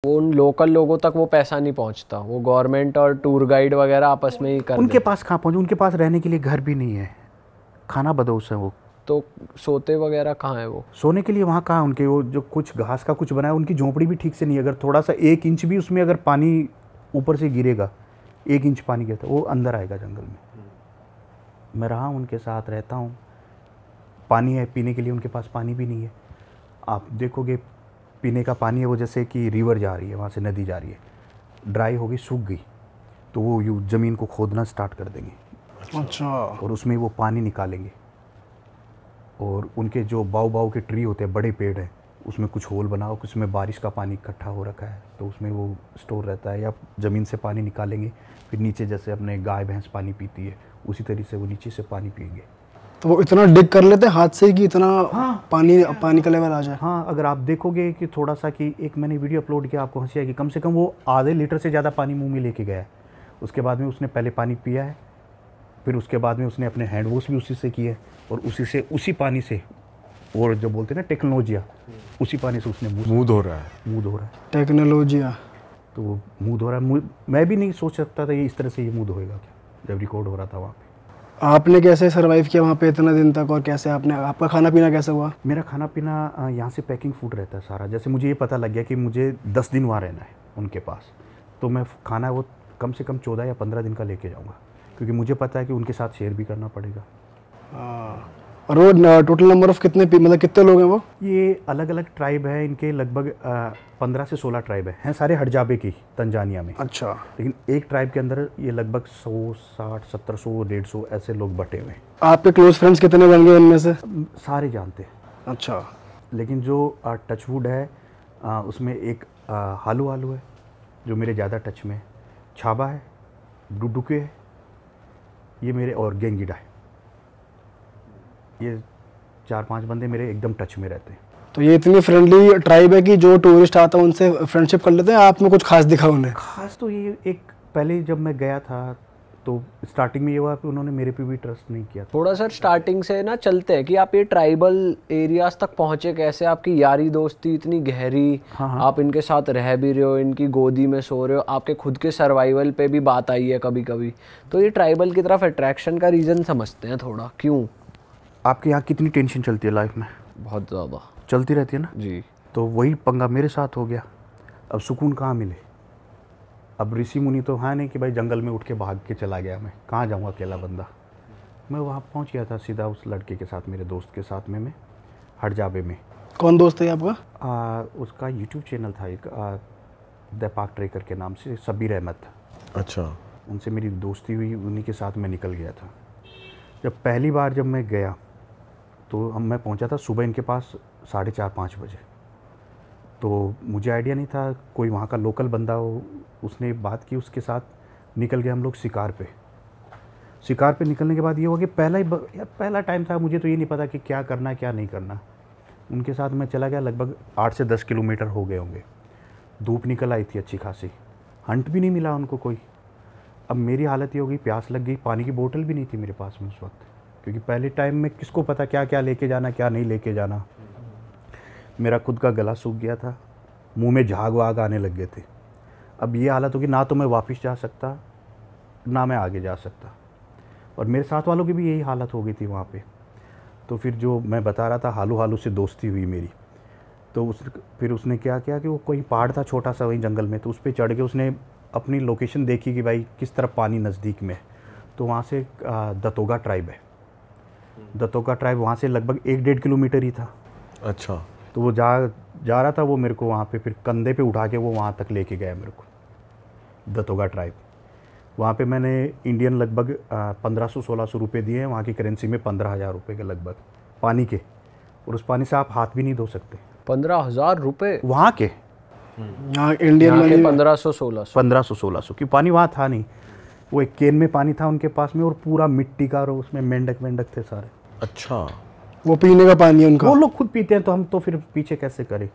वो उन लोकल लोगों तक वो पैसा नहीं पहुंचता, वो गवर्नमेंट और टूर गाइड वगैरह आपस में ही कर उनके पास कहाँ पहुँचे, उनके पास रहने के लिए घर भी नहीं है, खाना बदोश है वो। तो सोते वगैरह कहाँ है वो? सोने के लिए वहाँ कहाँ उनके, वो जो कुछ घास का कुछ बनाया, उनकी झोंपड़ी भी ठीक से नहीं है। अगर थोड़ा सा 1 इंच भी उसमें अगर पानी ऊपर से गिरेगा, 1 इंच पानी गिरता वो अंदर आएगा जंगल में। मैं रहा उनके साथ, रहता हूँ। पानी है पीने के लिए, उनके पास पानी भी नहीं है। आप देखोगे पीने का पानी है वो जैसे कि रिवर जा रही है, वहाँ से नदी जा रही है, ड्राई हो गई, सूख गई, तो वो यूँ ज़मीन को खोदना स्टार्ट कर देंगे। अच्छा। और उसमें वो पानी निकालेंगे। और उनके जो बाव बाव के ट्री होते हैं, बड़े पेड़ हैं, उसमें कुछ होल बनाओ, उसमें बारिश का पानी इकट्ठा हो रखा है तो उसमें वो स्टोर रहता है। या ज़मीन से पानी निकालेंगे, फिर नीचे जैसे अपने गाय भैंस पानी पीती है उसी तरीके से वो नीचे से पानी पिएंगे। तो वो इतना डिग कर लेते हैं हाथ से कि इतना पानी का लेवल आ जाए? हाँ, अगर आप देखोगे कि थोड़ा सा कि एक मैंने वीडियो अपलोड किया, आपको हंसी आएगी, कम से कम वो आधे लीटर से ज़्यादा पानी मुंह में लेके गया है। उसके बाद में उसने पहले पानी पिया है, फिर उसके बाद में उसने अपने हैंड वॉश भी उसी से किया है, और उसी पानी से, और जो बोलते हैं ना टेक्नोलॉजिया, उसी पानी से उसने मुँह धो रहा है। टेक्नोलॉजिया। तो वो मुँह धो रहा है। मैं भी नहीं सोच सकता था ये इस तरह से ये मुँह धोएगा क्या, जब रिकॉर्ड हो रहा था वहाँ पे। आपने कैसे सरवाइव किया वहाँ पे इतना दिन तक, और कैसे आपका खाना पीना कैसे हुआ? मेरा खाना पीना यहाँ से पैकिंग फूड रहता है सारा। जैसे मुझे ये पता लग गया कि मुझे 10 दिन वहाँ रहना है उनके पास, तो मैं खाना वो कम से कम 14 या 15 दिन का लेके जाऊँगा, क्योंकि मुझे पता है कि उनके साथ शेयर भी करना पड़ेगा। और वो टोटल नंबर ऑफ मतलब कितने लोग हैं वो? ये अलग अलग ट्राइब है इनके, लगभग 15 से 16 ट्राइब हैं सारे हड़जाबे की, तंजानिया में। अच्छा। लेकिन एक ट्राइब के अंदर ये लगभग 100, 60, 70, 100, 150 ऐसे लोग बटे हुए हैं। आपके क्लोज फ्रेंड्स कितने बन गए इनमें से? सारे जानते हैं। अच्छा। लेकिन जो टचवुड है उसमें एक हालू हालू है जो मेरे ज़्यादा टच में है, छाबा है, डुडुके है, ये मेरे, और गेंगिडा है। ये 4-5 बंदे मेरे एकदम टच में रहते हैं। तो ये इतनी फ्रेंडली ट्राइब है कि जो टूरिस्ट आता है उनसे फ्रेंडशिप कर लेते हैं? आप में कुछ खास दिखा उन्हें? खास तो ये एक, पहले जब मैं गया था तो स्टार्टिंग में ये हुआ कि उन्होंने मेरे पे भी ट्रस्ट नहीं किया। थोड़ा सर स्टार्टिंग से ना चलते हैं कि आप ये ट्राइबल एरियाज तक पहुंचे कैसे, आपकी यारी दोस्ती इतनी गहरी। हाँ। आप इनके साथ रह भी रहे हो, इनकी गोदी में सो रहे हो, आपके खुद के सर्वाइवल पे भी बात आई है कभी कभी। तो ये ट्राइबल की तरफ अट्रैक्शन का रीज़न समझते हैं थोड़ा, क्यों? आपके यहाँ कितनी टेंशन चलती है लाइफ में? बहुत ज़्यादा चलती रहती है ना जी। तो वही पंगा मेरे साथ हो गया। अब सुकून कहाँ मिले? अब ऋषि मुनि तो है नहीं कि भाई जंगल में उठ के भाग के चला गया, मैं कहाँ जाऊँगा अकेला बंदा। मैं वहाँ पहुँच गया था सीधा उस लड़के के साथ, मेरे दोस्त के साथ में, मैं हड़जाबे में। कौन दोस्त है आपका? उसका यूट्यूब चैनल था एक, द पाक ट्रेकर के नाम से, सबीर अहमद। अच्छा। उनसे मेरी दोस्ती हुई, उन्हीं के साथ मैं निकल गया था। जब पहली बार जब मैं गया तो मैं पहुंचा था सुबह इनके पास 4:30-5 बजे। तो मुझे आइडिया नहीं था, कोई वहाँ का लोकल बंदा हो, उसने बात की, उसके साथ निकल गए हम लोग शिकार पे निकलने के बाद ये हुआ कि पहला टाइम था, मुझे तो ये नहीं पता कि क्या करना क्या नहीं करना। उनके साथ मैं चला गया, लगभग 8 से 10 किलोमीटर हो गए होंगे। धूप निकल आई थी अच्छी खासी, हंट भी नहीं मिला उनको कोई। अब मेरी हालत ये हो गई, प्यास लग गई, पानी की बोतल भी नहीं थी मेरे पास में उस वक्त, क्योंकि पहले टाइम में किसको पता क्या क्या लेके जाना क्या नहीं लेके जाना। मेरा खुद का गला सूख गया था, मुंह में झाग वाग आने लग गए थे। अब ये हालत होगी, ना तो मैं वापस जा सकता ना मैं आगे जा सकता, और मेरे साथ वालों की भी यही हालत हो गई थी वहाँ पे। तो फिर जो मैं बता रहा था, हालू हालू से दोस्ती हुई मेरी। तो फिर उसने क्या किया कि वो कोई पहाड़ था छोटा सा वहीं जंगल में, तो उस पर चढ़ के उसने अपनी लोकेशन देखी कि भाई किस तरफ पानी नज़दीक में है। तो वहाँ से दतोगा ट्राइब है, दतोगा ट्राइब वहाँ से लगभग 1-1.5 किलोमीटर ही था। अच्छा। तो वो जा रहा था वो मेरे को वहाँ पे, फिर कंधे पे उठा के वो वहाँ तक लेके गया मेरे को, दतोगा ट्राइब। वहाँ पे मैंने इंडियन लगभग 1500-1600 रुपये दिए हैं, वहाँ की करेंसी में 15,000 रुपये के लगभग पानी के, और उस पानी से आप हाथ भी नहीं धो सकते। 15,000 रुपये वहाँ के? हाँ, इंडियन मनी 1500-1600 कि पानी वहाँ था नहीं, वो एक केन में पानी था उनके पास में, और पूरा मिट्टी का, और उसमें मेंढक थे सारे। अच्छा। वो पीने का पानी है उनका? वो लोग खुद पीते हैं, तो हम तो फिर पीछे कैसे करें।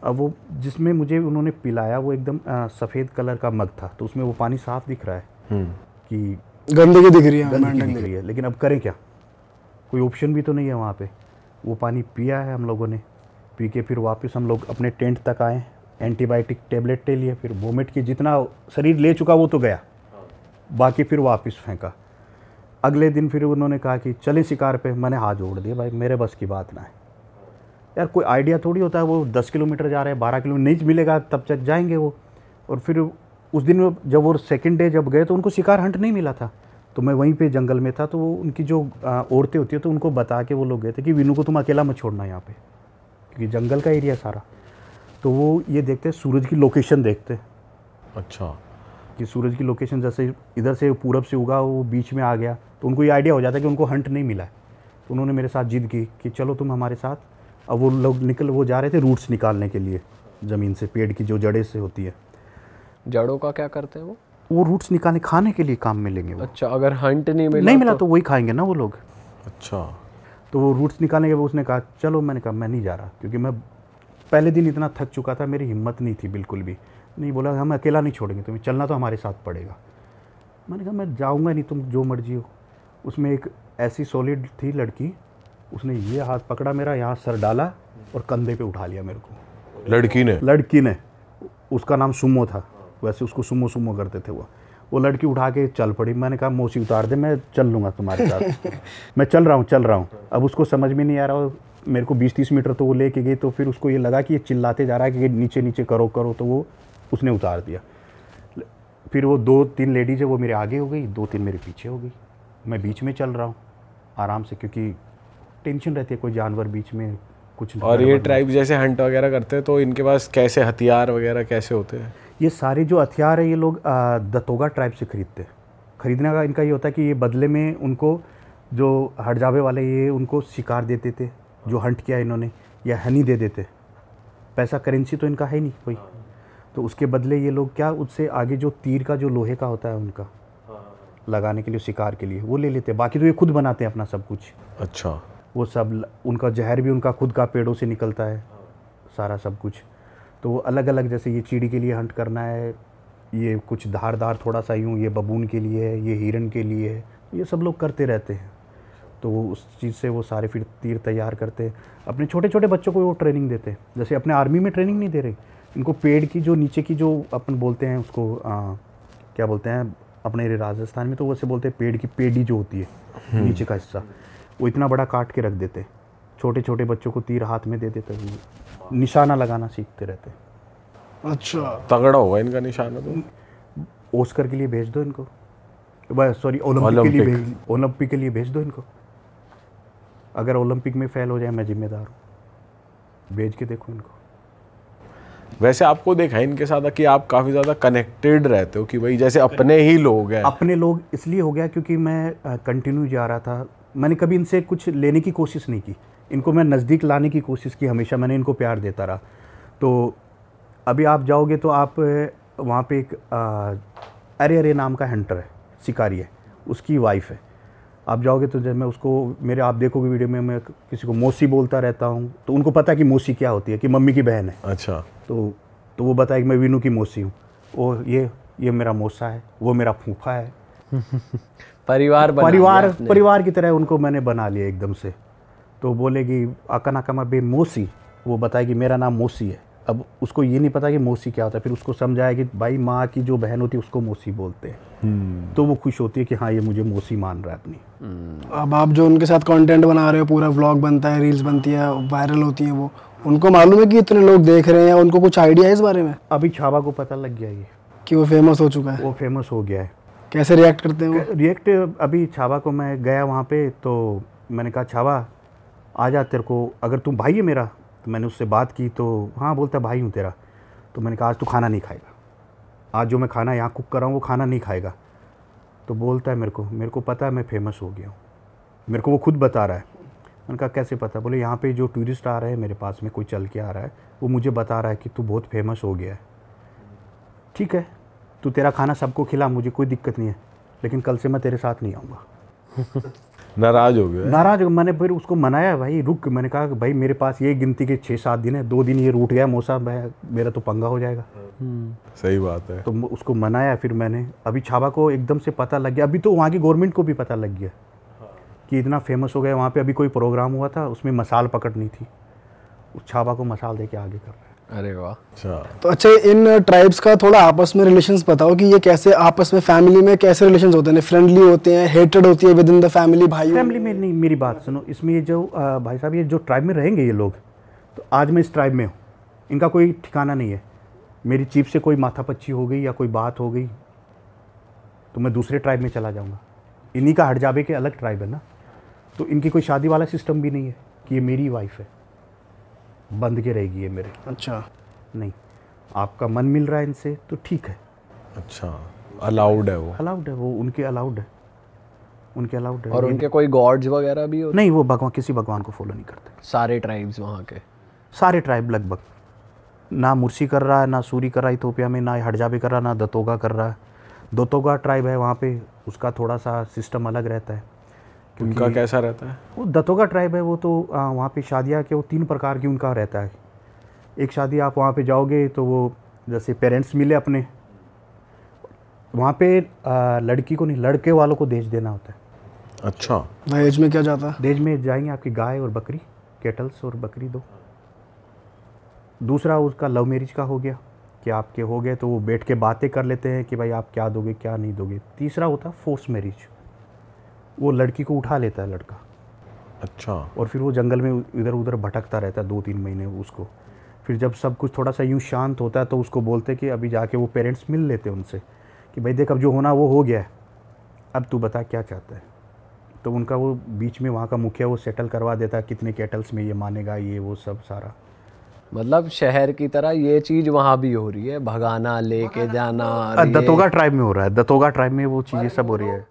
अब वो जिसमें मुझे उन्होंने पिलाया वो एकदम सफ़ेद कलर का मग था, तो उसमें वो पानी साफ दिख रहा है कि गंदगी दिख रही है, लेकिन अब करें क्या, कोई ऑप्शन भी तो नहीं है वहाँ पे। वो पानी पिया है हम लोगों ने, पी के फिर वापस हम लोग अपने टेंट तक आए, एंटीबायोटिक टेबलेट ले लिए, फिर वोमिट की, जितना शरीर ले चुका वो तो गया, बाकी फिर वापस फेंका। अगले दिन फिर उन्होंने कहा कि चलें शिकार पे। मैंने हाथ जोड़ दिया, भाई मेरे बस की बात ना है यार, कोई आइडिया थोड़ी होता है, वो 10 किलोमीटर जा रहे हैं, 12 किलोमीटर नहीं मिलेगा तब तक जाएंगे वो। और फिर उस दिन जब वो सेकंड डे जब गए तो उनको शिकार हंट नहीं मिला था, तो मैं वहीं पे जंगल में था, तो वो उनकी जो औरतें होती है तो उनको बता के वो लोग गए थे कि विनू को तुम अकेला मत छोड़ना यहाँ पे, क्योंकि जंगल का एरिया सारा। तो वो ये देखते सूरज की लोकेशन देखते। अच्छा। कि सूरज की लोकेशन जैसे इधर से पूरब से उगा वो बीच में आ गया, तो उनको ये आइडिया हो जाता है कि उनको हंट नहीं मिला है। तो उन्होंने मेरे साथ जिद की कि चलो तुम हमारे साथ। अब वो लोग वो जा रहे थे रूट्स निकालने के लिए ज़मीन से, पेड़ की जो जड़ें से होती है। जड़ों का क्या करते हैं वो रूट्स निकालने, खाने के लिए काम मिलेंगे वो। अच्छा, अगर हंट नहीं मिला तो वही खाएंगे ना वो लोग। अच्छा। तो वो रूट्स निकालने के बाद उसने कहा चलो। मैंने कहा मैं नहीं जा रहा, क्योंकि मैं पहले दिन इतना थक चुका था, मेरी हिम्मत नहीं थी बिल्कुल भी। नहीं, बोला हम अकेला नहीं छोड़ेंगे तुम्हें, चलना तो हमारे साथ पड़ेगा। मैंने कहा मैं जाऊँगा नहीं, तुम जो मर्जी हो। उसमें एक ऐसी सॉलिड थी लड़की, उसने ये हाथ पकड़ा मेरा, यहाँ सर डाला और कंधे पे उठा लिया मेरे को। लड़की ने उसका नाम सुमो था, वैसे उसको सुमो सुमो करते थे वो लड़की उठा के चल पड़ी। मैंने कहा मौसी उतार दे, मैं चल लूँगा तुम्हारे साथ। मैं चल रहा हूँ। अब उसको समझ में नहीं आ रहा, मेरे को 20-30 मीटर तो वो लेके गई, तो फिर उसको ये लगा कि ये चिल्लाते जा रहा है कि नीचे नीचे करो, तो वो उसने उतार दिया। फिर वो 2-3 लेडीज़ है वो मेरे आगे हो गई, 2-3 मेरे पीछे हो गई। मैं बीच में चल रहा हूँ आराम से, क्योंकि टेंशन रहती है कोई जानवर बीच में कुछ। और ये ट्राइब जैसे हंट वगैरह करते हैं तो इनके पास कैसे हथियार वगैरह कैसे होते हैं? ये सारे जो हथियार है ये लोग दतोगा ट्राइब से खरीदते हैं। खरीदने का इनका ये होता है कि ये बदले में उनको जो हड़जावे वाले ये उनको शिकार देते थे, जो हंट किया इन्होंने, या हनी दे देते। पैसा करेंसी तो इनका है नहीं कोई, तो उसके बदले ये लोग क्या, उससे आगे जो तीर का जो लोहे का होता है उनका लगाने के लिए, शिकार के लिए, वो ले लेते हैं। बाकी तो ये खुद बनाते हैं अपना सब कुछ। अच्छा। वो सब, उनका जहर भी उनका खुद का पेड़ों से निकलता है सारा सब कुछ। तो वो अलग अलग, जैसे ये चीड़ी के लिए हंट करना है, ये कुछ धारदार थोड़ा सा यूँ, ये बबून के लिए है, ये हिरन के लिए है, ये सब लोग करते रहते हैं। तो वो उस चीज़ से वो सारे फिर तीर तैयार करते हैं। अपने छोटे छोटे बच्चों को वो ट्रेनिंग देते हैं, जैसे अपने आर्मी में ट्रेनिंग नहीं दे रहे इनको। पेड़ की जो नीचे की जो अपन बोलते हैं उसको क्या बोलते हैं अपने राजस्थान में, तो वैसे बोलते हैं पेड़ की पेड़ी जो होती है नीचे का हिस्सा, वो इतना बड़ा काट के रख देते। छोटे छोटे बच्चों को तीर हाथ में दे देते, निशाना लगाना सीखते रहते। अच्छा, तगड़ा होगा इनका निशाना तो। ऑस्कर के लिए भेज दो इनको, सॉरी ओलंपिक के लिए भेज दो इनको। अगर ओलंपिक में फेल हो जाए मैं जिम्मेदार हूँ, भेज के देखो इनको। वैसे आपको देखा है इनके साथ कि आप काफ़ी ज़्यादा कनेक्टेड रहते हो, कि भाई जैसे अपने ही लोग हैं। अपने लोग इसलिए हो गया क्योंकि मैं कंटिन्यू जा रहा था। मैंने कभी इनसे कुछ लेने की कोशिश नहीं की, इनको मैं नज़दीक लाने की कोशिश की, हमेशा मैंने इनको प्यार देता रहा। तो अभी आप जाओगे तो आप वहाँ पे एक अरे नाम का हंटर है, शिकारी है, उसकी वाइफ है। आप जाओगे तो जब मैं उसको, मेरे आप देखोगे वीडियो में, मैं किसी को मौसी बोलता रहता हूँ, तो उनको पता है कि मौसी क्या होती है, कि मम्मी की बहन है। अच्छा। तो वो बताया कि मैं विनू की मौसी हूँ, वो ये मेरा मौसा है, वो मेरा फूफा है। परिवार की तरह उनको मैंने बना लिया एकदम से। तो बोलेगी आका नाका बे मौसी, वो बताएगी मेरा नाम मौसी है। अब उसको ये नहीं पता कि मौसी क्या होता है, फिर उसको समझाया कि भाई माँ की जो बहन होती है उसको मौसी बोलते हैं। तो वो खुश होती है कि हाँ ये मुझे मौसी मान रहा है अपनी। अब आप जो उनके साथ कंटेंट बना रहे हो, पूरा व्लॉग बनता है, रील्स बनती है, वायरल होती है, वो उनको मालूम है कि इतने लोग देख रहे हैं, उनको कुछ आइडिया है इस बारे में? अभी छावा को पता लग गया ये कि वो फेमस हो चुका है। वो फेमस हो गया है। कैसे रिएक्ट करते हैं वो? रिएक्ट अभी छावा को मैं गया वहाँ पे, तो मैंने कहा छावा आ जा, तेरे को अगर तुम भाई है मेरा, तो मैंने उससे बात की तो हाँ बोलता भाई हूँ तेरा। तो मैंने कहा आज तू खाना नहीं खाएगा, आज जो मैं खाना यहाँ कुक कर रहा हूँ वो खाना नहीं खाएगा। तो बोलता है मेरे को पता है मैं फेमस हो गया हूँ, मेरे को वो खुद बता रहा है। मैंने कहा कैसे पता? बोले यहाँ पे जो टूरिस्ट आ रहे हैं मेरे पास में, कोई चल के आ रहा है, वो मुझे बता रहा है कि तू बहुत फेमस हो गया है। ठीक है, तू तेरा खाना सबको खिला, मुझे कोई दिक्कत नहीं है, लेकिन कल से मैं तेरे साथ नहीं आऊँगा। नाराज हो गया? नाराज हो। मैंने फिर उसको मनाया, भाई रुक। मैंने कहा भाई मेरे पास ये गिनती के 6-7 दिन है, 2 दिन ये रूठ गया मौसा, मेरा तो पंगा हो जाएगा। सही बात है। तो उसको मनाया फिर मैंने। अभी छावा को एकदम से पता लग गया, अभी तो वहाँ की गवर्नमेंट को भी पता लग गया कि इतना फेमस हो गया। वहाँ पे अभी कोई प्रोग्राम हुआ था, उसमें मसाल पकड़नी थी, उस छावा को मसाल दे के आगे कर रहे हैं। अरे वाह। अच्छा, तो अच्छा, इन ट्राइब्स का थोड़ा आपस में रिलेशंस बताओ कि ये कैसे आपस में फैमिली में कैसे रिलेशंस होते हैं? फ्रेंडली होते हैं, हेटेड होती है विद इन द फैमिली भाई? फैमिली में नहीं, मेरी बात सुनो, इसमें ये जो भाई साहब, ये जो ट्राइब में रहेंगे ये लोग, तो आज मैं इस ट्राइब में हूँ, इनका कोई ठिकाना नहीं है। मेरी चीफ से कोई माथापच्ची हो गई या कोई बात हो गई तो मैं दूसरे ट्राइब में चला जाऊँगा। इन्हीं का हड़जाबे के अलग ट्राइब है ना, तो इनकी कोई शादी वाला सिस्टम भी नहीं है कि ये मेरी वाइफ है, बंध के रहेगी ये मेरे। अच्छा, नहीं, आपका मन मिल रहा है इनसे तो ठीक है, अच्छा, अलाउड है वो? अलाउड है वो, उनके अलाउड है, उनके अलाउड है। और उनके कोई गॉड्स वगैरह भी होते? नहीं, वो भगवान, किसी भगवान को फॉलो नहीं करते। सारे ट्राइब्स वहाँ के? सारे ट्राइब लगभग, ना मुर्सी कर रहा है, ना सूरी कर रहा है इथोपिया में, ना हड़जाबे कर रहा है, ना दतोगा कर रहा है। दतोगा ट्राइब है वहाँ पे, उसका थोड़ा सा सिस्टम अलग रहता है। उनका कैसा रहता है? वो दतोगा ट्राइब है, वो तो वहाँ पे शादियाँ के वो 3 प्रकार की उनका रहता है। एक शादी आप वहाँ पे जाओगे तो वो जैसे पेरेंट्स मिले अपने, वहाँ पे लड़की को नहीं, लड़के वालों को दहेज देना होता है। अच्छा, दहेज में क्या जाता है? दहेज में जाएंगे आपकी गाय और बकरी, केटल्स और बकरी 2। दूसरा उसका लव मैरिज का हो गया कि आपके हो गए तो वो बैठ के बातें कर लेते हैं कि भाई आप क्या दोगे क्या नहीं दोगे। तीसरा होता है फोर्स मैरिज, वो लड़की को उठा लेता है लड़का, अच्छा, और फिर वो जंगल में इधर उधर भटकता रहता है 2-3 महीने उसको। फिर जब सब कुछ थोड़ा सा यूँ शांत होता है तो उसको बोलते कि अभी जाके वो पेरेंट्स मिल लेते हैं उनसे कि भाई देख अब जो होना वो हो गया है, अब तू बता क्या चाहता है। तो उनका वो बीच में वहाँ का मुखिया वो सेटल करवा देता है कितने केटल्स में ये मानेगा, ये वो सब सारा। मतलब शहर की तरह ये चीज वहाँ भी हो रही है, भगाना, लेके जाना? दतोगा ट्राइब में हो रहा है, दतोगा ट्राइब में वो चीज़ें सब हो रही है।